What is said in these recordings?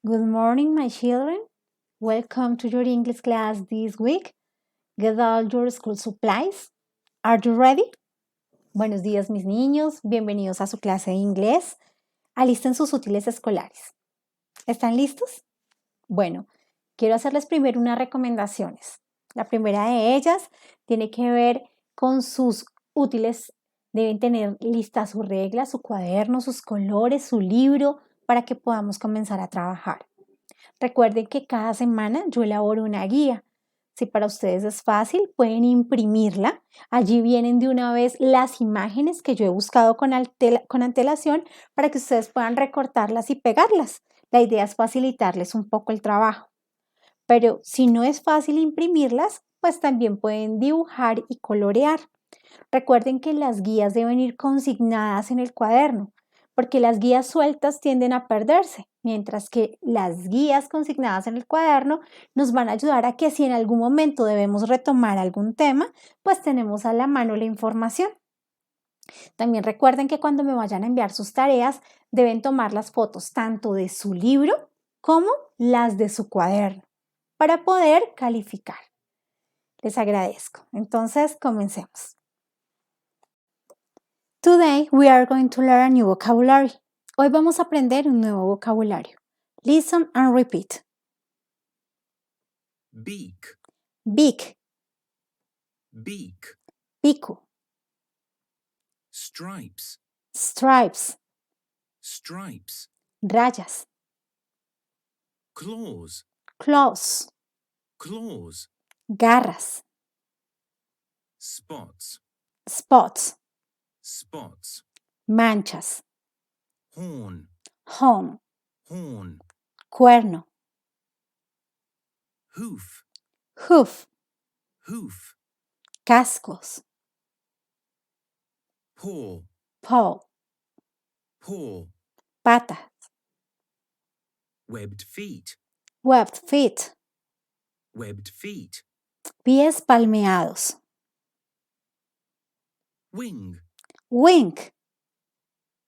Good morning, my children. Welcome to your English class this week. Get all your school supplies. Are you ready? Buenos días, mis niños. Bienvenidos a su clase de inglés. Alisten sus útiles escolares. ¿Están listos? Bueno, quiero hacerles primero unas recomendaciones. La primera de ellas tiene que ver con sus útiles. Deben tener listas sus reglas, su cuaderno, sus colores, su libro, para que podamos comenzar a trabajar. Recuerden que cada semana yo elaboro una guía. Si para ustedes es fácil, pueden imprimirla. Allí vienen de una vez las imágenes que yo he buscado con antelación para que ustedes puedan recortarlas y pegarlas. La idea es facilitarles un poco el trabajo. Pero si no es fácil imprimirlas, pues también pueden dibujar y colorear. Recuerden que las guías deben ir consignadas en el cuaderno, porque las guías sueltas tienden a perderse, mientras que las guías consignadas en el cuaderno nos van a ayudar a que si en algún momento debemos retomar algún tema, pues tenemos a la mano la información. También recuerden que cuando me vayan a enviar sus tareas, deben tomar las fotos tanto de su libro como las de su cuaderno para poder calificar. Les agradezco. Entonces, comencemos. Today we are going to learn a new vocabulary. Hoy vamos a aprender un nuevo vocabulario. Listen and repeat. Beak, Beak, beak. pico, Stripes, stripes, stripes. rayas, Claws, claws, claws. garras, Spots, spots, spots. manchas, Horn, horn, horn. cuerno, Hoof, hoof, hoof. cascos, Paw, paw, paw. patas, Webbed feet, webbed feet, webbed feet. pies palmeados, Wing, wing,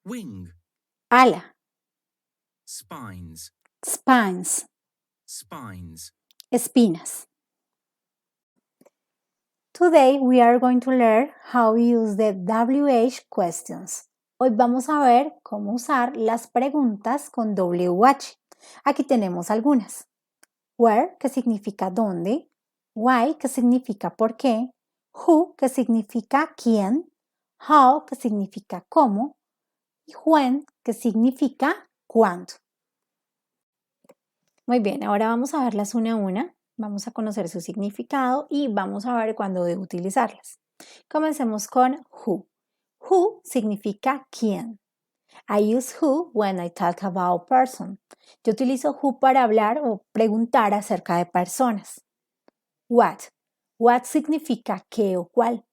wing. ala, Spines, spines, spines. espinas. Today we are going to learn how to use the WH questions. Hoy vamos a ver cómo usar las preguntas con WH. Aquí tenemos algunas. Where, que significa dónde. Why, que significa por qué. Who, que significa quién. How, que significa cómo. Y when, que significa cuándo. Muy bien, ahora vamos a verlas una a una. Vamos a conocer su significado y vamos a ver cuándo debo utilizarlas. Comencemos con who. Who significa quién. I use who when I talk about person. Yo utilizo who para hablar o preguntar acerca de personas. What. What significa qué o cuál.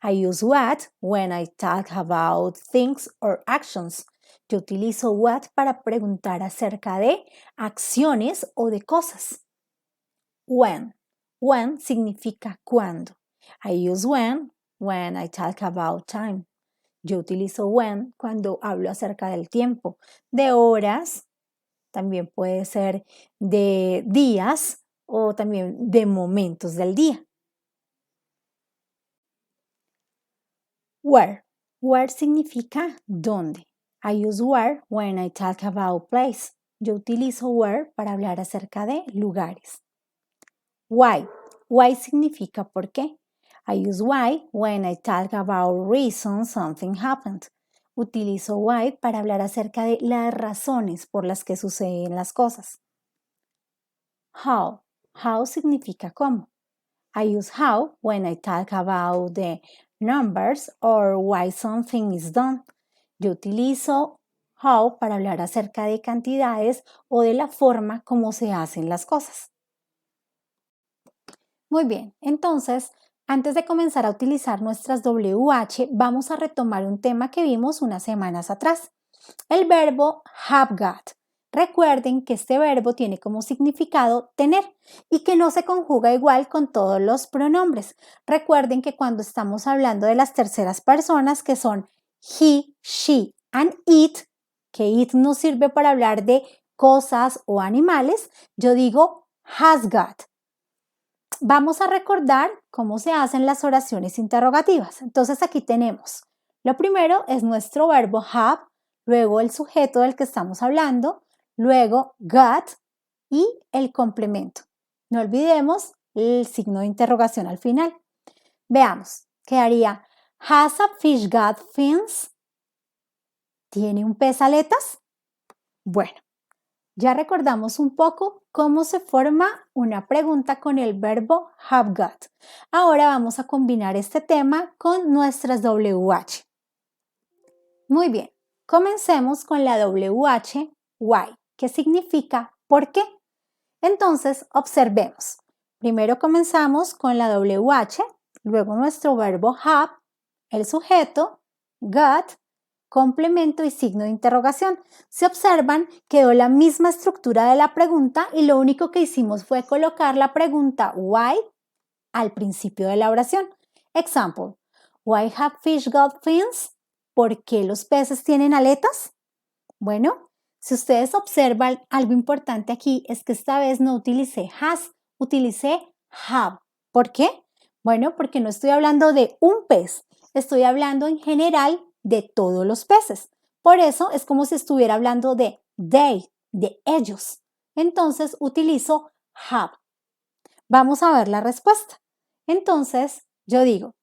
I use what when I talk about things or actions. Yo utilizo what para preguntar acerca de acciones o de cosas. When. When significa cuándo. I use when I talk about time. Yo utilizo when cuando hablo acerca del tiempo, de horas, también puede ser de días o también de momentos del día. Where. Where significa dónde. I use where when I talk about place. Yo utilizo where para hablar acerca de lugares. Why. Why significa por qué. I use why when I talk about reasons something happened. Utilizo why para hablar acerca de las razones por las que suceden las cosas. How. How significa cómo. I use how when I talk about the numbers or why something is done. Yo utilizo how para hablar acerca de cantidades o de la forma como se hacen las cosas. Muy bien, entonces, antes de comenzar a utilizar nuestras WH, vamos a retomar un tema que vimos unas semanas atrás. El verbo have got. Recuerden que este verbo tiene como significado tener y que no se conjuga igual con todos los pronombres. Recuerden que cuando estamos hablando de las terceras personas que son he, she and it, que it nos sirve para hablar de cosas o animales, yo digo has got. Vamos a recordar cómo se hacen las oraciones interrogativas. Entonces aquí tenemos, lo primero es nuestro verbo have, luego el sujeto del que estamos hablando, luego got y el complemento. No olvidemos el signo de interrogación al final. Veamos, quedaría has a fish got fins? ¿Tiene un pez aletas? Bueno, ya recordamos un poco cómo se forma una pregunta con el verbo have got. Ahora vamos a combinar este tema con nuestras WH. Muy bien, comencemos con la WH, why, que significa ¿por qué? Entonces, observemos. Primero comenzamos con la WH, luego nuestro verbo have, el sujeto, got, complemento y signo de interrogación. Si observan, quedó la misma estructura de la pregunta y lo único que hicimos fue colocar la pregunta why al principio de la oración. Example, why have fish got fins? ¿Por qué los peces tienen aletas? Bueno, si ustedes observan, algo importante aquí es que esta vez no utilicé has, utilicé have. ¿Por qué? Bueno, porque no estoy hablando de un pez, estoy hablando en general de todos los peces. Por eso es como si estuviera hablando de they, de ellos. Entonces utilizo have. Vamos a ver la respuesta. Entonces yo digo,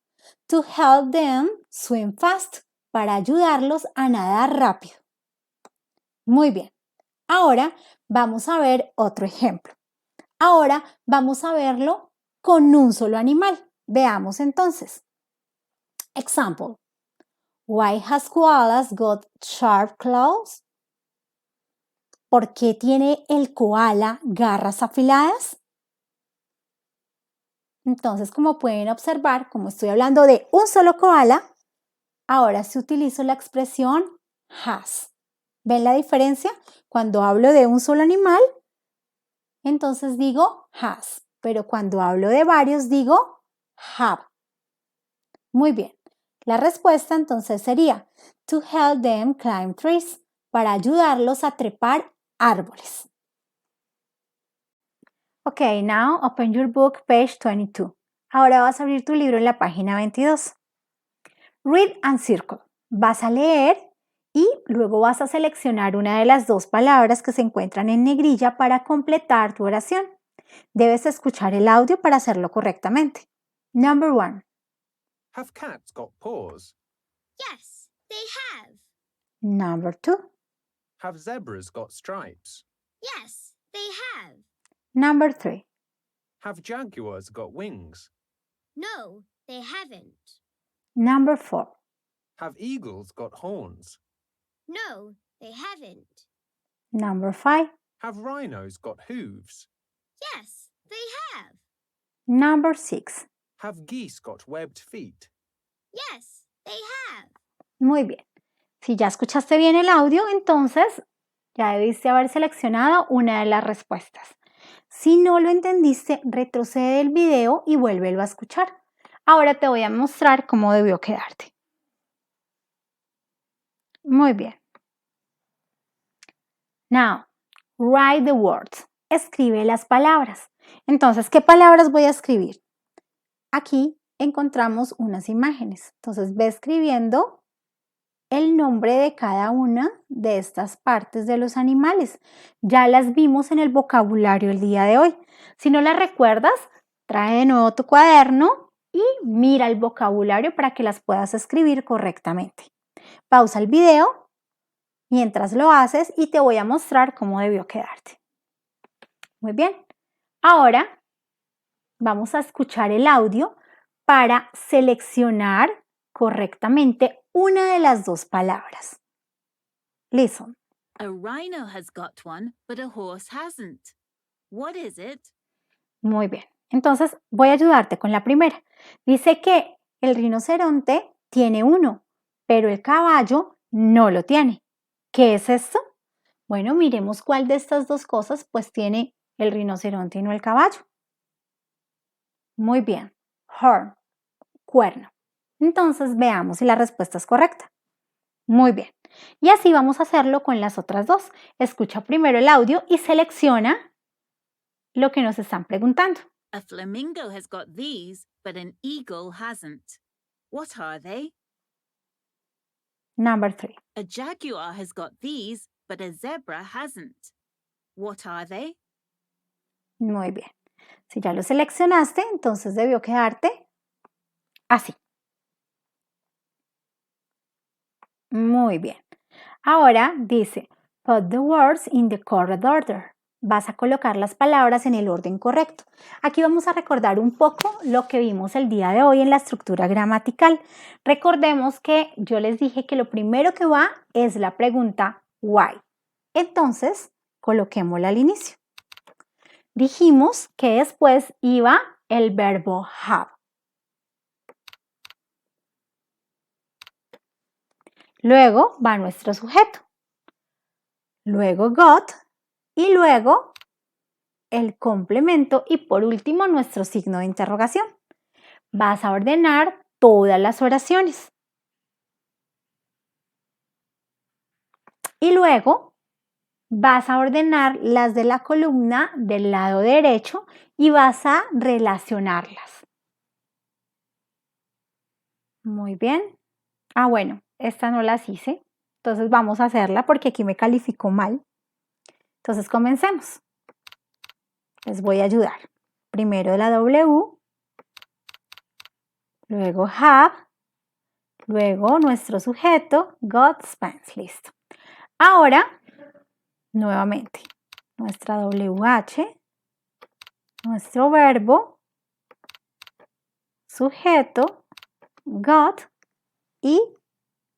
to help them swim fast, para ayudarlos a nadar rápido. Muy bien. Ahora vamos a ver otro ejemplo. Ahora vamos a verlo con un solo animal. Veamos entonces. Example. Why has koalas got sharp claws? ¿Por qué tiene el koala garras afiladas? Entonces, como pueden observar, como estoy hablando de un solo koala, ahora sí utilizo la expresión has. ¿Ven la diferencia? Cuando hablo de un solo animal, entonces digo has, pero cuando hablo de varios digo have. Muy bien. La respuesta entonces sería to help them climb trees, para ayudarlos a trepar árboles. Ok, now open your book, page 22. Ahora vas a abrir tu libro en la página 22. Read and circle. Vas a leer y luego vas a seleccionar una de las dos palabras que se encuentran en negrilla para completar tu oración. Debes escuchar el audio para hacerlo correctamente. Number 1. Have cats got paws? Yes, they have. Number 2. Have zebras got stripes? Yes, they have. Number 3. Have jaguars got wings? No, they haven't. Number 4. Have eagles got horns? No, they haven't. Number 5. Have rhinos got hooves? Yes, they have. Number 6. Have geese got webbed feet? Yes, they have. Muy bien. Si ya escuchaste bien el audio, entonces ya debiste haber seleccionado una de las respuestas. Si no lo entendiste, retrocede el video y vuélvelo a escuchar. Ahora te voy a mostrar cómo debió quedarte. Muy bien. Now, write the words. Escribe las palabras. Entonces, ¿qué palabras voy a escribir? Aquí encontramos unas imágenes. Entonces, ve escribiendo el nombre de cada una de estas partes de los animales. Ya las vimos en el vocabulario el día de hoy. Si no las recuerdas, trae de nuevo tu cuaderno y mira el vocabulario para que las puedas escribir correctamente. Pausa el video mientras lo haces y te voy a mostrar cómo debió quedarte. Muy bien. Ahora vamos a escuchar el audio para seleccionar correctamente una de las dos palabras. Listen. A rhino has got one, but a horse hasn't. What is it? Muy bien. Entonces voy a ayudarte con la primera. Dice que el rinoceronte tiene uno, pero el caballo no lo tiene. ¿Qué es esto? Bueno, miremos cuál de estas dos cosas pues tiene el rinoceronte y no el caballo. Muy bien. Horn, cuerno. Entonces veamos si la respuesta es correcta. Muy bien. Y así vamos a hacerlo con las otras dos. Escucha primero el audio y selecciona lo que nos están preguntando. A flamingo has got these, but an eagle hasn't. What are they? Number 3. A jaguar has got these, but a zebra hasn't. What are they? Muy bien. Si ya lo seleccionaste, entonces debió quedarte así. Muy bien. Ahora dice, put the words in the correct order. Vas a colocar las palabras en el orden correcto. Aquí vamos a recordar un poco lo que vimos el día de hoy en la estructura gramatical. Recordemos que yo les dije que lo primero que va es la pregunta why. Entonces, coloquémosla al inicio. Dijimos que después iba el verbo have. Luego va nuestro sujeto. Luego got y luego el complemento y por último nuestro signo de interrogación. Vas a ordenar todas las oraciones. Y luego vas a ordenar las de la columna del lado derecho y vas a relacionarlas. Muy bien. Ah, bueno, esta no las hice. Entonces vamos a hacerla porque aquí me calificó mal. Entonces comencemos. Les voy a ayudar. Primero la W, luego have, luego nuestro sujeto, got, spends. Listo. Ahora, nuevamente, nuestra WH, nuestro verbo, sujeto, got y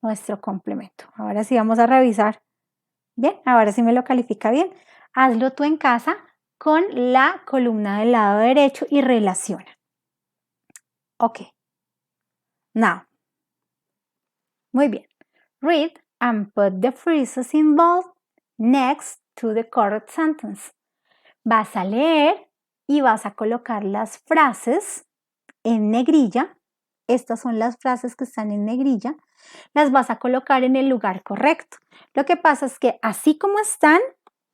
nuestro complemento. Ahora sí vamos a revisar. Bien, ahora sí me lo califica bien. Hazlo tú en casa con la columna del lado derecho y relaciona. Ok. Now. Muy bien. Read and put the phrases involved next to the correct sentence. Vas a leer y vas a colocar las frases en negrilla. Estas son las frases que están en negrilla. Las vas a colocar en el lugar correcto. Lo que pasa es que así como están,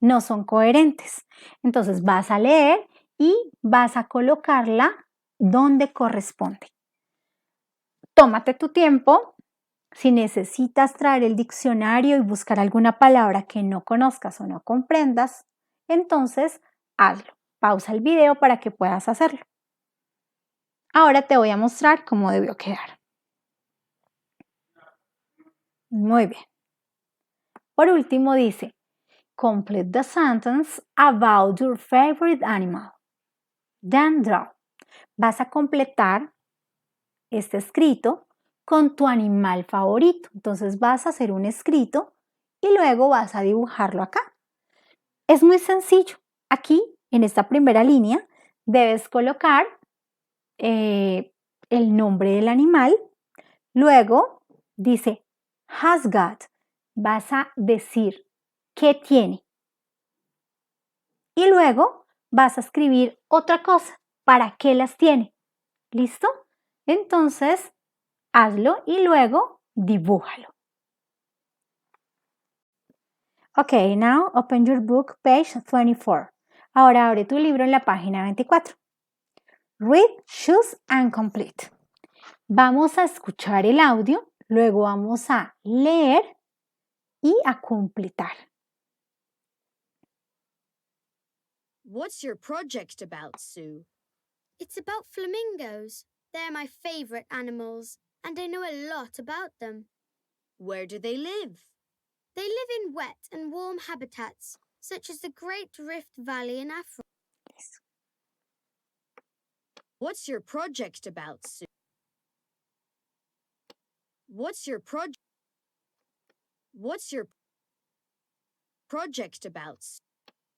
no son coherentes. Entonces vas a leer y vas a colocarla donde corresponde. Tómate tu tiempo. Si necesitas traer el diccionario y buscar alguna palabra que no conozcas o no comprendas, entonces hazlo. Pausa el video para que puedas hacerlo. Ahora te voy a mostrar cómo debió quedar. Muy bien. Por último dice, complete the sentence about your favorite animal. Then draw. Vas a completar este escrito con tu animal favorito. Entonces vas a hacer un escrito y luego vas a dibujarlo acá. Es muy sencillo. Aquí, en esta primera línea, debes colocar el nombre del animal. Luego dice has got. Vas a decir qué tiene. Y luego vas a escribir otra cosa. ¿Para qué las tiene? ¿Listo? Entonces, hazlo y luego dibújalo. Ok, now open your book, page 24. Ahora abre tu libro en la página 24. Read, choose and complete. Vamos a escuchar el audio, luego vamos a leer y a completar. What's your project about, Sue? It's about flamingos. They're my favorite animals, and I know a lot about them. Where do they live? They live in wet and warm habitats, such as the Great Rift Valley in Africa. What's your project about, Sue? What's your project about?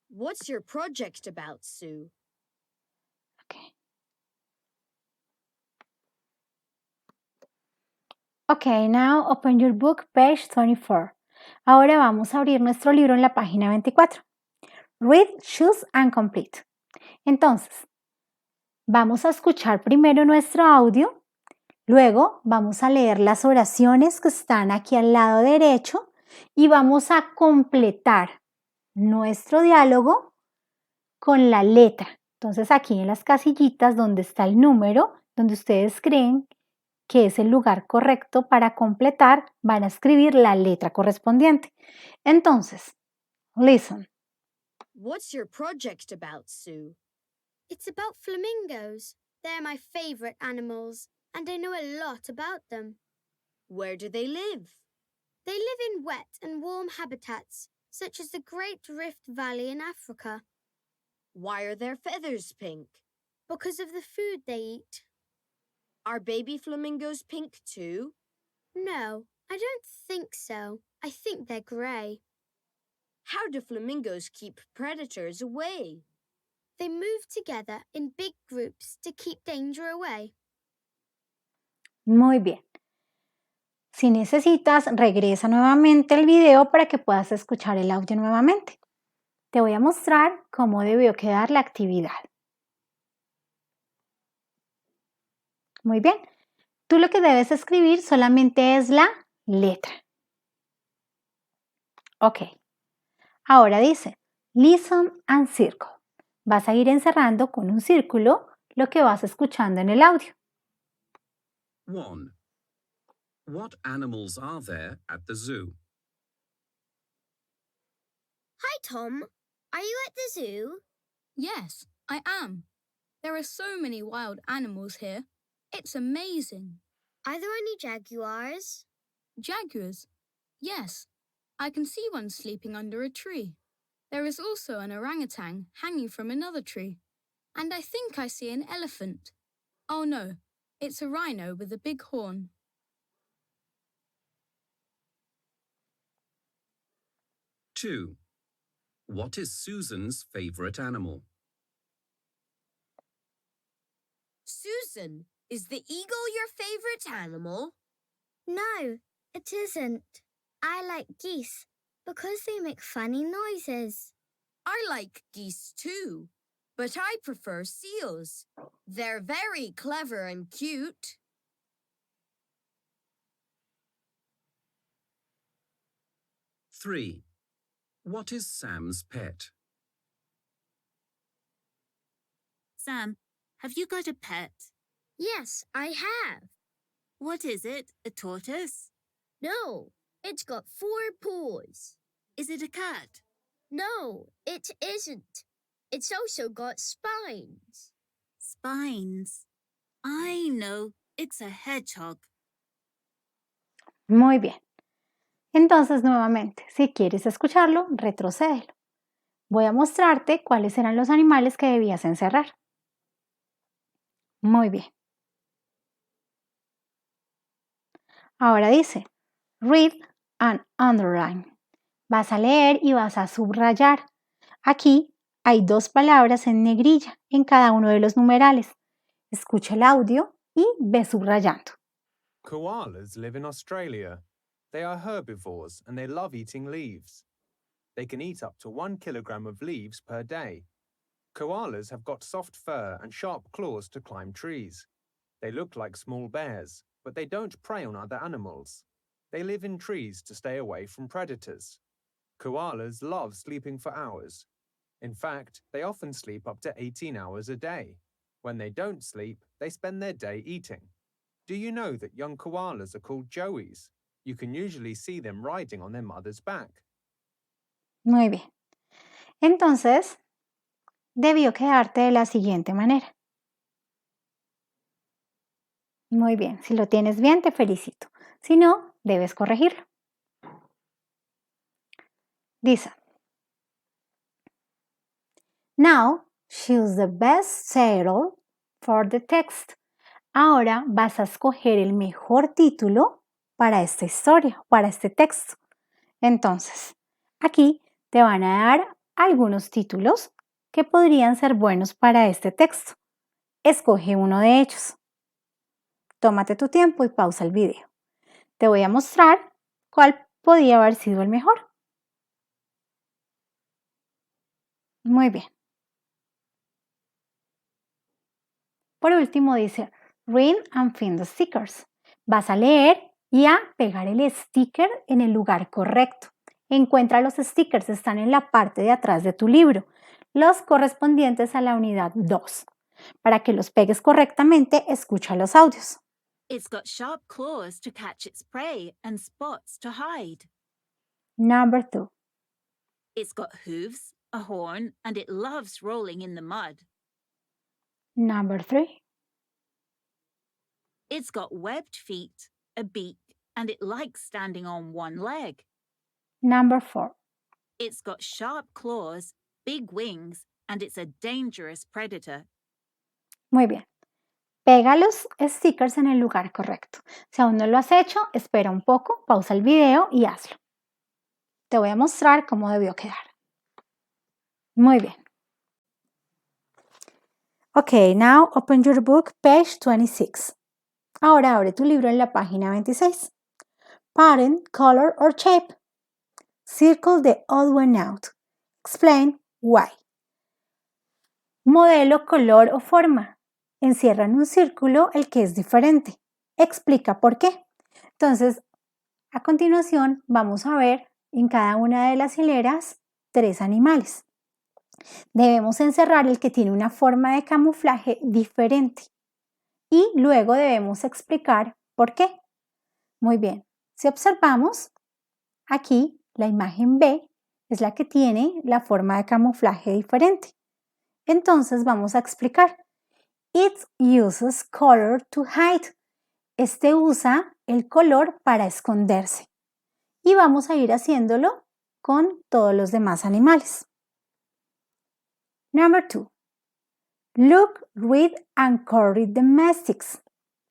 What's your project about, Sue? Okay. Okay, now open your book, page 24. Ahora vamos a abrir nuestro libro en la página 24. Read, choose and complete. Entonces, vamos a escuchar primero nuestro audio, Luego vamos a leer las oraciones que están aquí al lado derecho y vamos a completar nuestro diálogo con la letra. Entonces aquí en las casillitas donde está el número, donde ustedes creen que es el lugar correcto para completar, van a escribir la letra correspondiente. Entonces, listen. What's your project about, Sue? It's about flamingos. They're my favorite animals, and I know a lot about them. Where do they live? They live in wet and warm habitats, such as the Great Rift Valley in Africa. Why are their feathers pink? Because of the food they eat. Are baby flamingos pink too? No, I don't think so. I think they're grey. How do flamingos keep predators away? They move together in big groups to keep danger away. Muy bien. Si necesitas, regresa nuevamente el video para que puedas escuchar el audio nuevamente. Te voy a mostrar cómo debió quedar la actividad. Muy bien. Tú lo que debes escribir solamente es la letra. Ok. Ahora dice, listen and circle. Vas a ir encerrando con un círculo lo que vas escuchando en el audio. 1. What animals are there at the zoo? Hi, Tom. Are you at the zoo? Yes, I am. There are so many wild animals here. It's amazing. Are there any jaguars? Jaguars? Yes, I can see one sleeping under a tree. There is also an orangutan hanging from another tree. And I think I see an elephant. Oh no, it's a rhino with a big horn. Two. What is Susan's favorite animal? Susan, is the eagle your favorite animal? No, it isn't. I like geese because they make funny noises. I like geese too, but I prefer seals. They're very clever and cute. 3. What is Sam's pet? Sam, have you got a pet? Yes, I have. What is it? A tortoise? No, it's got 4 paws. Is it a cat? No, it isn't. It's also got spines. Spines. I know. It's a hedgehog. Muy bien. Entonces, nuevamente, si quieres escucharlo, retrocédelo. Voy a mostrarte cuáles eran los animales que debías encerrar. Muy bien. Ahora dice, read and underline. Vas a leer y vas a subrayar. Aquí hay 2 palabras en negrilla en cada uno de los numerales. Escucha el audio y ve subrayando. Koalas live in Australia. They are herbivores and they love eating leaves. They can eat up to 1 kilogram of leaves per day. Koalas have got soft fur and sharp claws to climb trees. They look like small bears, but they don't prey on other animals. They live in trees to stay away from predators. Koalas love sleeping for hours. In fact, they often sleep up to 18 hours a day. When they don't sleep, they spend their day eating. Do you know that young koalas are called joeys? You can usually see them riding on their mother's back. Muy bien. Entonces, debió quedarte de la siguiente manera. Muy bien. Si lo tienes bien, te felicito. Si no, debes corregirlo. Dice, now choose the best title for the text. Ahora vas a escoger el mejor título para esta historia, para este texto. Entonces, aquí te van a dar algunos títulos que podrían ser buenos para este texto. Escoge uno de ellos. Tómate tu tiempo y pausa el video. Te voy a mostrar cuál podría haber sido el mejor. Muy bien. Por último dice, Read and find the stickers. Vas a leer y a pegar el sticker en el lugar correcto. Encuentra los stickers, están en la parte de atrás de tu libro, los correspondientes a la unidad 2. Para que los pegues correctamente, escucha los audios. It's got sharp claws to catch its prey and spots to hide. Number 2. It's got hooves, a horn, and it loves rolling in the mud. Number 3. It's got webbed feet, a beak, and it likes standing on one leg. Number 4. It's got sharp claws, big wings, and it's a dangerous predator. Muy bien. Pega los stickers en el lugar correcto. Si aún no lo has hecho, espera un poco, pausa el video y hazlo. Te voy a mostrar cómo debió quedar. Muy bien. Okay, now open your book, page 26. Ahora abre tu libro en la página 26. Pattern, color or shape. Circle the odd one out. Explain why. Modelo, color o forma. Encierra en un círculo el que es diferente. Explica por qué. Entonces, a continuación vamos a ver en cada una de las hileras 3 animales. Debemos encerrar el que tiene una forma de camuflaje diferente y luego debemos explicar por qué. Muy bien, si observamos, aquí la imagen B es la que tiene la forma de camuflaje diferente. Entonces vamos a explicar. It uses color to hide. Este usa el color para esconderse. Y vamos a ir haciéndolo con todos los demás animales. Number 2. Look, read and correct the mistakes.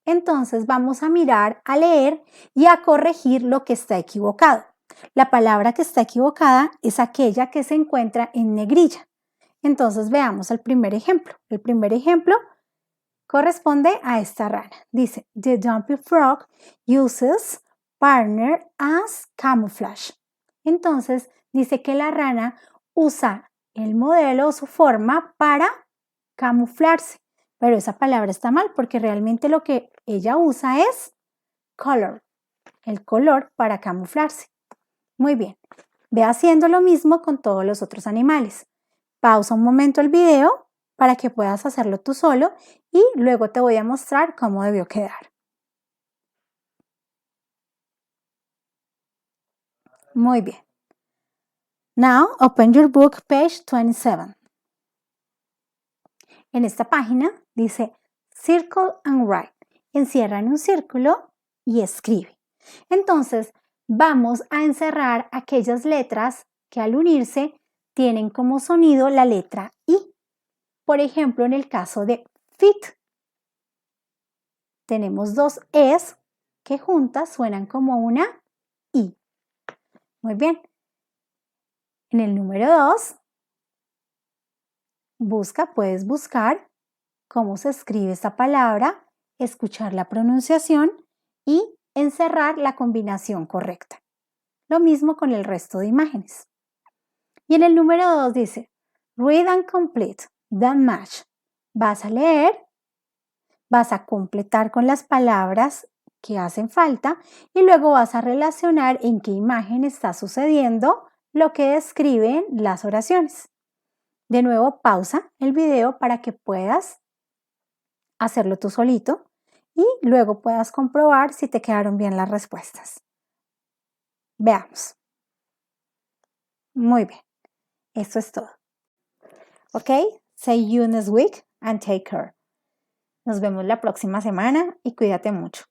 Entonces vamos a mirar, a leer y a corregir lo que está equivocado. La palabra que está equivocada es aquella que se encuentra en negrilla. Entonces veamos el primer ejemplo. El primer ejemplo corresponde a esta rana. Dice, the dumpy frog uses partner as camouflage. Entonces dice que la rana usa el modelo o su forma para camuflarse. Pero esa palabra está mal porque realmente lo que ella usa es color, el color para camuflarse. Muy bien, ve haciendo lo mismo con todos los otros animales. Pausa un momento el video para que puedas hacerlo tú solo y luego te voy a mostrar cómo debió quedar. Muy bien. Now open your book, page 27. En esta página dice Circle and Write. Encierra en un círculo y escribe. Entonces vamos a encerrar aquellas letras que al unirse tienen como sonido la letra I. Por ejemplo, en el caso de fit, tenemos 2 Es que juntas suenan como una I. Muy bien. En el número 2, puedes buscar cómo se escribe esta palabra, escuchar la pronunciación y encerrar la combinación correcta. Lo mismo con el resto de imágenes. Y en el número 2 dice, read and complete the match. Vas a leer, vas a completar con las palabras que hacen falta y luego vas a relacionar en qué imagen está sucediendo lo que describen las oraciones. De nuevo, pausa el video para que puedas hacerlo tú solito y luego puedas comprobar si te quedaron bien las respuestas. Veamos. Muy bien. Esto es todo. Ok, say you next week and take care. Nos vemos la próxima semana y cuídate mucho.